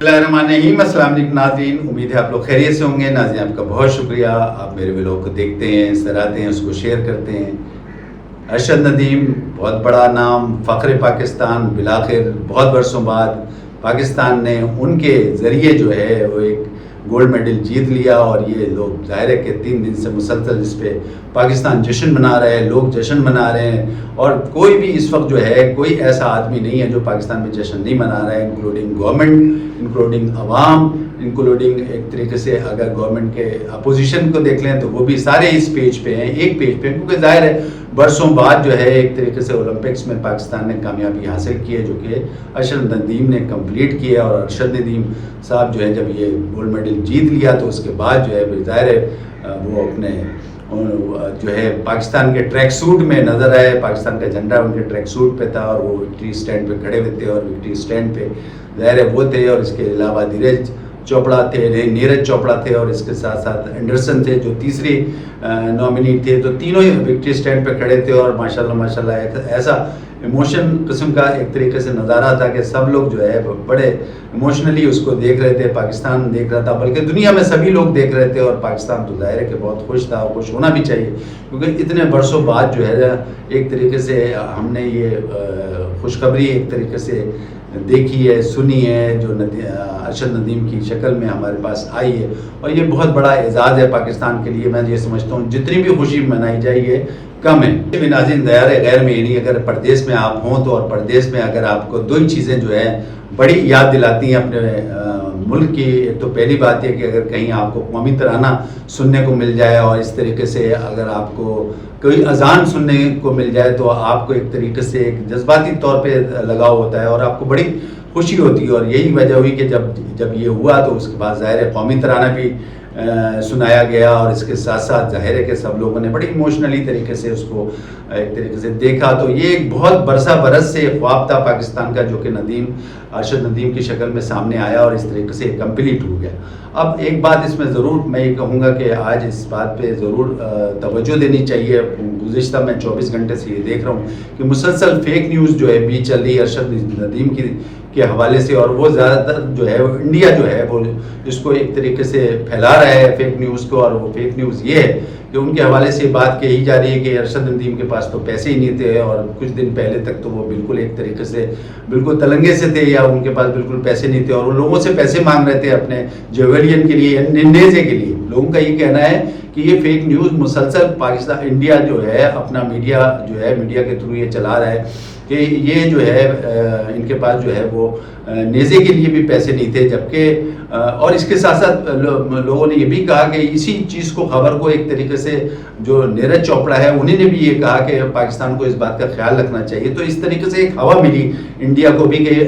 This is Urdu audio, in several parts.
بسم اللہ الرحمن الرحیم۔ السلام علیکم ناظرین، امید ہے آپ لوگ خیریت سے ہوں گے۔ ناظرین آپ کا بہت شکریہ، آپ میرے ویلوگ کو دیکھتے ہیں، سراہتے ہیں، اس کو شیئر کرتے ہیں۔ ارشد ندیم بہت بڑا نام، فخر پاکستان، بالآخر بہت برسوں بعد پاکستان نے ان کے ذریعے جو ہے وہ ایک گولڈ میڈل جیت لیا، اور یہ لوگ ظاہر ہے کہ 3 دن سے مسلسل اس پہ پاکستان جشن منا رہے ہیں، لوگ جشن منا رہے ہیں، اور کوئی بھی اس وقت جو ہے کوئی ایسا آدمی نہیں ہے جو پاکستان میں جشن نہیں منا رہا ہے، انکلوڈنگ گورنمنٹ، انکلوڈنگ عوام، انکلوڈنگ ایک طریقے سے اگر گورنمنٹ کے اپوزیشن کو دیکھ لیں تو وہ بھی سارے اس پیج پہ ہیں، ایک پیج پہ، کیونکہ ظاہر ہے برسوں بعد جو ہے ایک طریقے سے اولمپکس میں پاکستان نے کامیابی حاصل کی ہے، جو کہ ارشد ندیم نے کمپلیٹ کیا، اور ارشد ندیم صاحب جو ہے جب یہ گولڈ میڈل جیت لیا تو اس کے بعد جو ہے ظاہر ہے وہ اپنے جو ہے پاکستان کے ٹریک سوٹ میں نظر آئے، پاکستان کا جھنڈا ان کے ٹریک سوٹ پہ تھا، اور وہ وکٹری سٹینڈ پہ کھڑے ہوئے تھے، اور وکٹری سٹینڈ پہ ظاہر ہے وہ تھے، اور اس کے علاوہ نیرج چوپڑا تھے، اور اس کے ساتھ ساتھ اینڈرسن تھے جو تیسری نامنی تھے، تو تینوں ہی وکٹری سٹینڈ پہ کھڑے تھے، اور ماشاءاللہ ایسا ایموشن قسم کا ایک طریقے سے نظارہ تھا کہ سب لوگ جو ہے بڑے ایموشنلی اس کو دیکھ رہے تھے، پاکستان دیکھ رہا تھا، بلکہ دنیا میں سبھی لوگ دیکھ رہے تھے، اور پاکستان تو ظاہر ہے کہ بہت خوش تھا، اور خوش ہونا بھی چاہیے، کیونکہ اتنے برسوں بعد جو ہے ایک طریقے سے ہم نے یہ خوشخبری ایک طریقے سے دیکھی ہے، سنی ہے، جو ارشد ندیم کی شکل میں ہمارے پاس آئی ہے، اور یہ بہت بڑا اعزاز ہے پاکستان کے لیے۔ میں یہ سمجھتا ہوں جتنی بھی خوشی منائی جائے یہ کم ہے۔ ناظرین دیار غیر میں یعنی اگر پردیس میں آپ ہوں تو، اور پردیس میں اگر آپ کو 2 ہی چیزیں جو ہیں بڑی یاد دلاتی ہیں اپنے ملک کی، ایک تو پہلی بات یہ کہ اگر کہیں آپ کو قومی ترانہ سننے کو مل جائے، اور اس طریقے سے اگر آپ کو کوئی اذان سننے کو مل جائے تو آپ کو ایک طریقے سے ایک جذباتی طور پہ لگاؤ ہوتا ہے، اور آپ کو بڑی خوشی ہوتی ہے، اور یہی وجہ ہوئی کہ جب یہ ہوا تو اس کے بعد ظاہر ہے قومی ترانہ بھی سنایا گیا، اور اس کے ساتھ ساتھ ظاہر ہے کہ سب لوگوں نے بڑی ایموشنلی طریقے سے اس کو ایک طریقے سے دیکھا، تو یہ ایک بہت برس سے خواب تھا پاکستان کا، جو کہ ارشد ندیم کی شکل میں سامنے آیا، اور اس طریقے سے کمپلیٹ ہو گیا۔ اب ایک بات اس میں ضرور میں یہ کہوں گا کہ آج اس بات پہ ضرور توجہ دینی چاہیے۔ گزشتہ میں 24 گھنٹے سے یہ دیکھ رہا ہوں کہ مسلسل فیک نیوز جو ہے بھی چل رہی ہے ارشد ندیم کے حوالے سے، اور وہ زیادہ تر جو ہے انڈیا جو ہے وہ اس کو ایک طریقے سے پھیلا رہا ہے فیک نیوز کو، اور وہ فیک نیوز یہ ہے کہ ان کے حوالے سے بات کہی جا رہی ہے کہ ارشد ندیم کے پاس تو پیسے ہی نہیں تھے، اور کچھ دن پہلے تک تو وہ بالکل ایک طریقے سے بالکل تلنگے سے تھے، یا ان کے پاس بالکل پیسے نہیں تھے، اور وہ لوگوں سے پیسے مانگ رہے تھے اپنے جیولین کے لیے، نیزے کے لیے۔ لوگوں کا یہ کہنا ہے کہ یہ فیک نیوز مسلسل پاکستان انڈیا جو ہے اپنا میڈیا جو ہے میڈیا کے تھرو یہ چلا رہا ہے کہ یہ جو ہے ان کے پاس جو ہے وہ نیزے کے لیے بھی پیسے نہیں تھے، جبکہ اور اس کے ساتھ ساتھ لوگوں نے یہ بھی کہا کہ اسی چیز کو خبر کو ایک طریقے سے جو نیرج چوپڑا ہے انہیں نے بھی یہ کہا کہ پاکستان کو اس بات کا خیال رکھنا چاہیے، تو اس طریقے سے ایک ہوا ملی انڈیا کو بھی کہ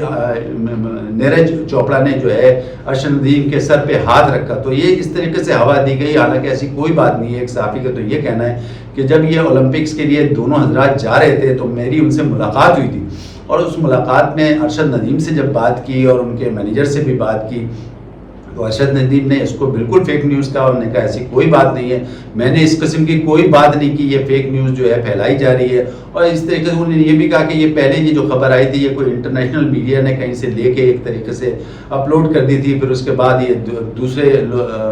نیرج چوپڑا نے جو ہے ارشد ندیم کے سر پہ ہاتھ رکھا، تو یہ اس طریقے سے ہوا دی گئی، حالانکہ ایسی کوئی بات نہیں ہے۔ ایک صحافی کا تو یہ کہنا ہے کہ جب یہ اولمپکس کے لیے دونوں حضرات جا رہے تھے تو میری ان سے ملاقات ہوئی تھی، اور اس ملاقات میں ارشد ندیم سے جب بات کی اور ان کے مینیجر سے بھی بات کی تو ارشد ندیم نے اس کو بالکل فیک نیوز کہا، انہوں نے کہا ایسی کوئی بات نہیں ہے، میں نے اس قسم کی کوئی بات نہیں کی، یہ فیک نیوز جو ہے پھیلائی جا رہی ہے۔ اور اس طریقے سے انہوں نے یہ بھی کہا کہ یہ پہلے یہ جو خبر آئی تھی یہ کوئی انٹرنیشنل میڈیا نے کہیں سے لے کے ایک طریقے سے اپلوڈ کر دی تھی، پھر اس کے بعد یہ دوسرے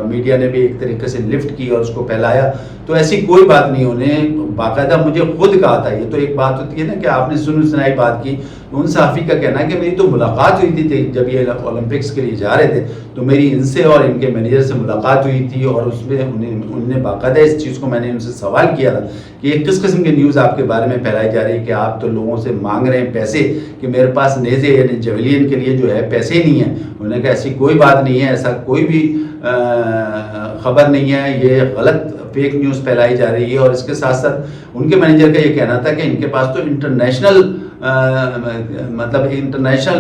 میڈیا نے بھی ایک طریقے سے لفٹ کی اور اس کو پھیلایا، تو ایسی کوئی بات نہیں۔ انہیں باقاعدہ مجھے خود کہا تھا، یہ تو ایک بات ہوتی ہے نا کہ آپ نے سنائی بات کی، ان صحافی کا کہنا ہے کہ میری تو ملاقات ہوئی تھی جب یہ اولمپکس کے لیے جا رہے تھے، تو میری ان سے اور ان کے مینیجر سے ملاقات ہوئی تھی، اور اس میں انہوں نے باقاعدہ اس چیز کو میں نے ان سے سوال کیا تھا کہ یہ کس قسم کی نیوز آپ کے بارے میں پھیلائی جا رہی ہے کہ آپ تو لوگوں سے مانگ رہے ہیں پیسے کہ میرے پاس نیزے یعنی جیولین کے لیے جو ہے پیسے ہی نہیں ہیں۔ انہوں نے کہا ایسی کوئی بات نہیں ہے، ایسا کوئی بھی خبر نہیں ہے، یہ غلط فیک نیوز پھیلائی جا رہی ہے۔ اور اس کے ساتھ ساتھ ان کے مینیجر کا یہ کہنا تھا کہ ان کے پاس تو انٹرنیشنل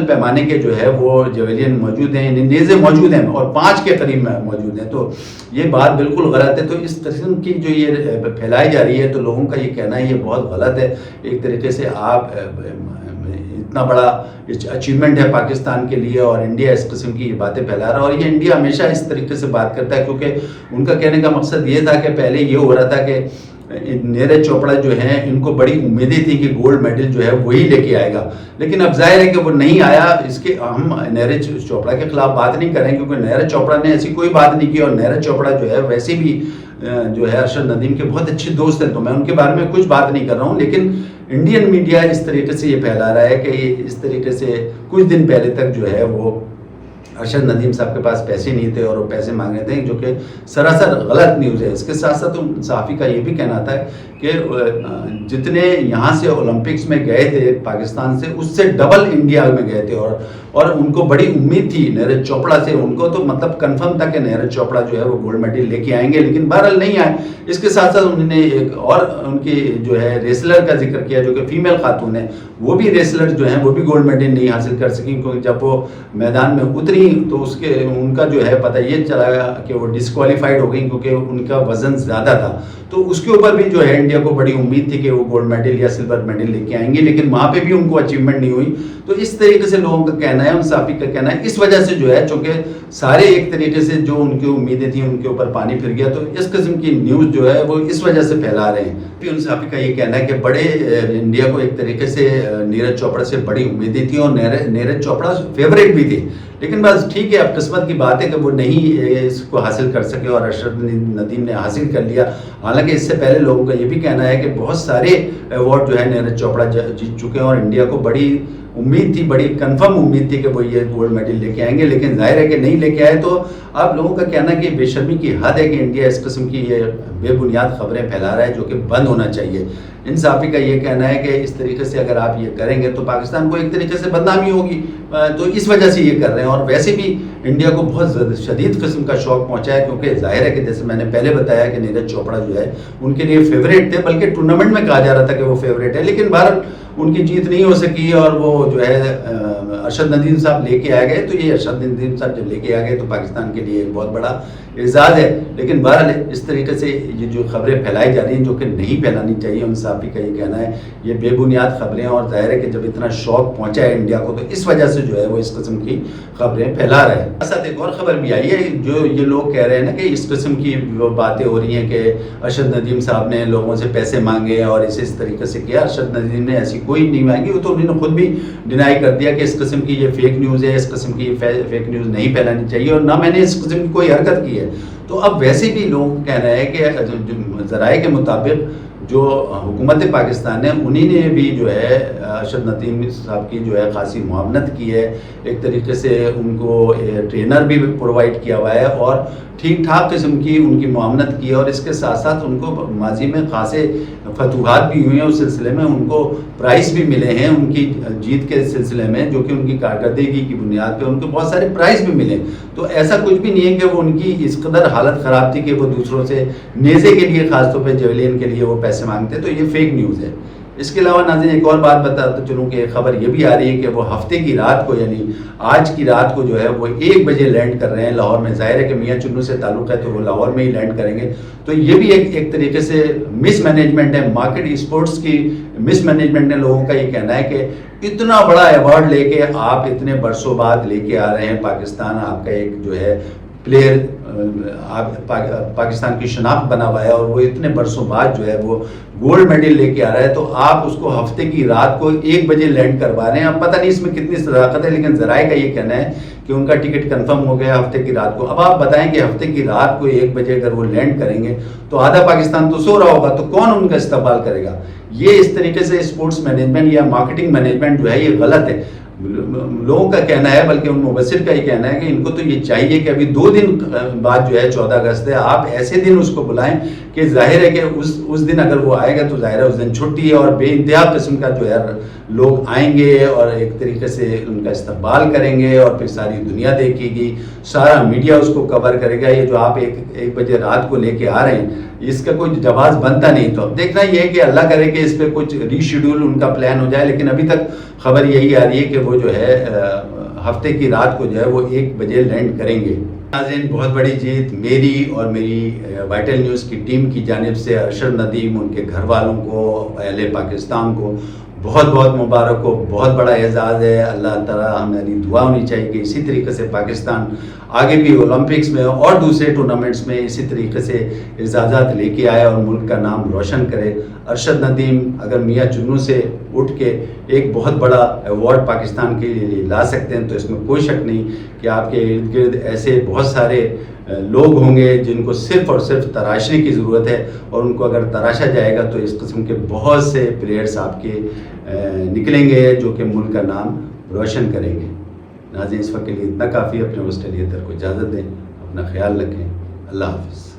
پیمانے کے جو ہے وہ جیولین موجود ہیں، نیزے موجود ہیں، اور 5 کے قریب موجود ہیں، تو یہ بات بالکل غلط ہے۔ تو اس قسم کی جو یہ پھیلائی جا رہی ہے تو لوگوں کا یہ کہنا ہے یہ بہت غلط ہے۔ ایک طریقے سے آپ اتنا بڑا اچیومنٹ ہے پاکستان کے لیے، اور انڈیا اس قسم کی یہ باتیں پھیلا رہا ہے، اور یہ انڈیا ہمیشہ اس طریقے سے بات کرتا ہے، کیونکہ ان کا کہنے کا مقصد یہ تھا کہ پہلے یہ ہو رہا تھا کہ نیرج چوپڑا جو ہیں ان کو بڑی امیدیں تھیں کہ گولڈ میڈل جو ہے وہی لے کے آئے گا، لیکن اب ظاہر ہے کہ وہ نہیں آیا۔ اس کے ہم نیرج چوپڑا کے خلاف بات نہیں کریں کیونکہ نیرج چوپڑا نے ایسی کوئی بات نہیں کی، اور نیرج چوپڑا جو ہے ویسے بھی جو ہے ارشد ندیم کے بہت اچھے دوست ہیں، تو میں ان کے بارے میں کچھ بات نہیں کر رہا ہوں۔ لیکن انڈین میڈیا اس طریقے سے یہ پھیلا رہا ہے کہ اس طریقے سے کچھ دن پہلے تک جو ہے وہ ارشد ندیم صاحب کے پاس پیسے نہیں تھے اور وہ پیسے مانگ رہے تھے، جو کہ سراسر غلط نیوز ہے۔ اس کے ساتھ ساتھ صحافی کا یہ بھی کہنا تھا کہ جتنے یہاں سے اولمپکس میں گئے تھے پاکستان سے، اس سے ڈبل انڈیا میں گئے تھے، اور ان کو بڑی امید تھی نیرج چوپڑا سے، ان کو تو مطلب کنفرم تھا کہ نیرج چوپڑا جو ہے وہ گولڈ میڈل لے کے آئیں گے، لیکن بہرحال نہیں آئے۔ اس کے ساتھ ساتھ انہوں نے ایک اور ان کی جو ہے ریسلر کا ذکر کیا جو کہ فیمیل خاتون ہے، وہ بھی ریسلر جو ہیں وہ بھی گولڈ میڈل نہیں حاصل کر سکیں، کیونکہ جب وہ میدان میں اتری تو ان کا جو ہے پتہ یہ چلا کہ وہ ڈسکوالیفائڈ ہو گئی کیونکہ ان کا وزن زیادہ تھا۔ تو اس کے اوپر بھی جو ہے انڈیا کو بڑی امید تھی کہ وہ گولڈ میڈل یا سلور میڈل لے کے آئیں گے، لیکن وہاں پہ بھی ان کو اچیومنٹ نہیں ہوئی۔ تو اس طریقے سے لوگوں کا کہنا ہے، ان صحافی کا کہنا ہے، اس وجہ سے جو ہے چونکہ سارے ایک طریقے سے جو ان کی امیدیں تھیں ان کے اوپر پانی پھر گیا، تو اس قسم کی نیوز جو ہے وہ اس وجہ سے پھیلا رہے ہیں۔ ان صحافی کا یہ کہنا ہے کہ بڑے انڈیا کو ایک طریقے سے نیرج چوپڑا سے بڑی امیدیں تھیں اور نیرج چوپڑا فیوریٹ بھی تھے، لیکن بس ٹھیک ہے، اب قسمت کی بات ہے کہ وہ نہیں اس کو حاصل کر سکے اور ارشد ندیم نے حاصل کر لیا۔ حالانکہ اس سے پہلے لوگوں کا یہ بھی کہنا ہے کہ بہت سارے ایوارڈ جو ہے نیرج چوپڑا جیت چکے ہیں، اور انڈیا کو بڑی امید تھی، بڑی کنفرم امید تھی کہ وہ یہ گولڈ میڈل لے کے آئیں گے، لیکن ظاہر ہے کہ نہیں لے کے آئے۔ تو اب لوگوں کا کہنا ہے کہ بے شرمی کی حد ہے کہ انڈیا اس قسم کی یہ بے بنیاد خبریں پھیلا رہا ہے، جو کہ بند ہونا چاہیے۔ ان صحافی کا یہ کہنا ہے کہ اس طریقے سے اگر آپ یہ کریں گے تو پاکستان کو ایک طریقے سے بدنامی ہوگی، تو اس وجہ سے یہ کر رہے ہیں۔ اور ویسے بھی انڈیا کو بہت شدید قسم کا شوق پہنچا ہے، کیونکہ ظاہر ہے کہ جیسے میں نے پہلے بتایا کہ نیرج چوپڑا جو ہے ان کے لیے فیوریٹ تھے، بلکہ ٹورنامنٹ میں کہا جا رہا تھا کہ وہ فیوریٹ ہے، لیکن بہرحال ان کی جیت نہیں ہو سکی، اور وہ جو ہے ارشد ندیم صاحب لے کے آ گئے۔ تو یہ ارشد ندیم صاحب جب لے کے آ گئے تو پاکستان کے لیے ایک بہت بڑا اعزاز ہے، لیکن بہرحال اس طریقے سے یہ جو خبریں پھیلائی جا رہی ہیں جو کہ نہیں پھیلانی چاہیے، ان صحافی کا یہ کہنا ہے یہ بے بنیاد خبریں ہیں، اور ظاہر ہے کہ جب اتنا شوق پہنچا ہے انڈیا کو تو اس وجہ سے جو ہے وہ اس قسم کی خبریں پھیلا رہے ہیں۔ ساتھ ایک اور خبر بھی آئی ہے، جو یہ لوگ کہہ رہے ہیں نا کہ اس قسم کی باتیں ہو رہی ہیں کہ ارشد ندیم صاحب نے لوگوں سے پیسے مانگے اور اسے اس طریقے سے کیا۔ ارشد ندیم نے ایسی کوئی نہیں مانگی، وہ تو انہوں نے خود بھی ڈینائی کر دیا کہ اس قسم کی یہ فیک نیوز ہے، اس قسم کی یہ فیک نیوز نہیں پھیلانی چاہیے، اور نہ میں نے اس قسم کی کوئی حرکت کی ہے۔ تو اب ویسے بھی لوگوں کا کہنا ہے کہ ذرائع کے مطابق جو حکومت پاکستان ہے انہی نے بھی جو ہے ارشد ندیم صاحب کی جو ہے خاصی معاونت کی ہے، ایک طریقے سے ان کو ٹرینر بھی پرووائڈ کیا ہوا ہے اور ٹھیک ٹھاک قسم کی ان کی معاونت کی ہے، اور اس کے ساتھ ساتھ ان کو ماضی میں خاصے فتوحات بھی ہوئے ہیں، اس سلسلے میں ان کو پرائز بھی ملے ہیں ان کی جیت کے سلسلے میں، جو کہ ان کی کارکردگی کی بنیاد پہ ان کو بہت سارے پرائز بھی ملے۔ تو ایسا کچھ بھی نہیں ہے کہ وہ ان کی اس قدر حالت خراب تھی کہ وہ دوسروں سے نیزے کے لیے خاص طور پہ جیولین کے لیے وہ پیسے مانگتے، تو یہ فیک نیوز ہے۔ اس کے علاوہ ناظرین ایک اور بات بتاتا چلوں کہ خبر یہ بھی آ رہی ہے کہ وہ ہفتے کی رات کو یعنی آج کی رات کو جو ہے وہ 1 بجے لینڈ کر رہے ہیں لاہور میں۔ ظاہر ہے کہ میاں چنو سے تعلق ہے تو وہ لاہور میں ہی لینڈ کریں گے، تو یہ بھی ایک طریقے سے مس مینجمنٹ ہے، مارکیٹ اسپورٹس کی مس مینجمنٹ ہے۔ لوگوں کا یہ کہنا ہے کہ اتنا بڑا ایوارڈ لے کے آپ اتنے برسوں بعد لے کے آ رہے ہیں پاکستان، آپ کا ایک جو ہے پلیئر پاکستان کی شناخت بنا ہوا ہے اور وہ اتنے برسوں بعد جو ہے وہ گولڈ میڈل لے کے آ رہا ہے، تو آپ اس کو ہفتے کی رات کو 1 بجے لینڈ کروا رہے ہیں۔ اب پتہ نہیں اس میں کتنی صداقت ہے، لیکن ذرائع کا یہ کہنا ہے کہ ان کا ٹکٹ کنفرم ہو گیا ہفتے کی رات کو۔ اب آپ بتائیں کہ ہفتے کی رات کو 1 بجے اگر وہ لینڈ کریں گے تو آدھا پاکستان تو سو رہا ہوگا، تو کون ان کا استقبال کرے گا؟ یہ اس طریقے سے اسپورٹس مینجمنٹ یا مارکیٹنگ مینجمنٹ جو ہے یہ غلط ہے۔ لوگوں کا کہنا ہے، بلکہ ان مبصر کا یہ کہنا ہے کہ ان کو تو یہ چاہیے کہ ابھی 2 دن بعد جو ہے 14 اگست ہے، آپ ایسے دن اس کو بلائیں کہ ظاہر ہے کہ اس دن اگر وہ آئے گا تو ظاہر ہے اس دن چھٹی ہے اور بے انتہا قسم کا جو ہے لوگ آئیں گے اور ایک طریقے سے ان کا استقبال کریں گے، اور پھر ساری دنیا دیکھے گی، سارا میڈیا اس کو کور کرے گا۔ یہ جو آپ 1 بجے رات کو لے کے آ رہے ہیں اس کا کوئی جواز بنتا نہیں۔ تو اب دیکھنا یہ ہے کہ اللہ کرے کہ اس پہ کچھ ری شیڈول ان کا پلان ہو جائے، لیکن ابھی تک خبر یہی آ رہی ہے کہ وہ جو ہے ہفتے کی رات کو جو ہے وہ 1 بجے لینڈ کریں گے۔ ناظرین بہت بڑی جیت میری اور میری وائٹل نیوز کی ٹیم کی جانب سے ارشد ندیم، ان کے گھر والوں کو، اہل پاکستان کو بہت بہت مبارک ہو، بہت بڑا اعزاز ہے. اللہ تعالیٰ ہماری دعا ہونی چاہیے کہ اسی طریقے سے پاکستان آگے بھی اولمپکس میں اور دوسرے ٹورنامنٹس میں اسی طریقے سے اعزازات لے کے آئے اور ملک کا نام روشن کرے. ارشد ندیم اگر میاں چنوں سے اٹھ کے ایک بہت بڑا ایوارڈ پاکستان کے لیے لا سکتے ہیں تو اس میں کوئی شک نہیں کہ آپ کے ارد گرد ایسے بہت سارے لوگ ہوں گے جن کو صرف اور صرف تراشنے کی ضرورت ہے، اور ان کو اگر تراشا جائے گا تو اس قسم کے بہت سے پلیئرز آپ کے نکلیں گے جو کہ ملک کا نام روشن کریں گے. ناظرین اس وقت کے لیے اتنا کافی. اپنے ہوسٹ علی اطہر کو اجازت دیں، اپنا خیال رکھیں. اللہ حافظ.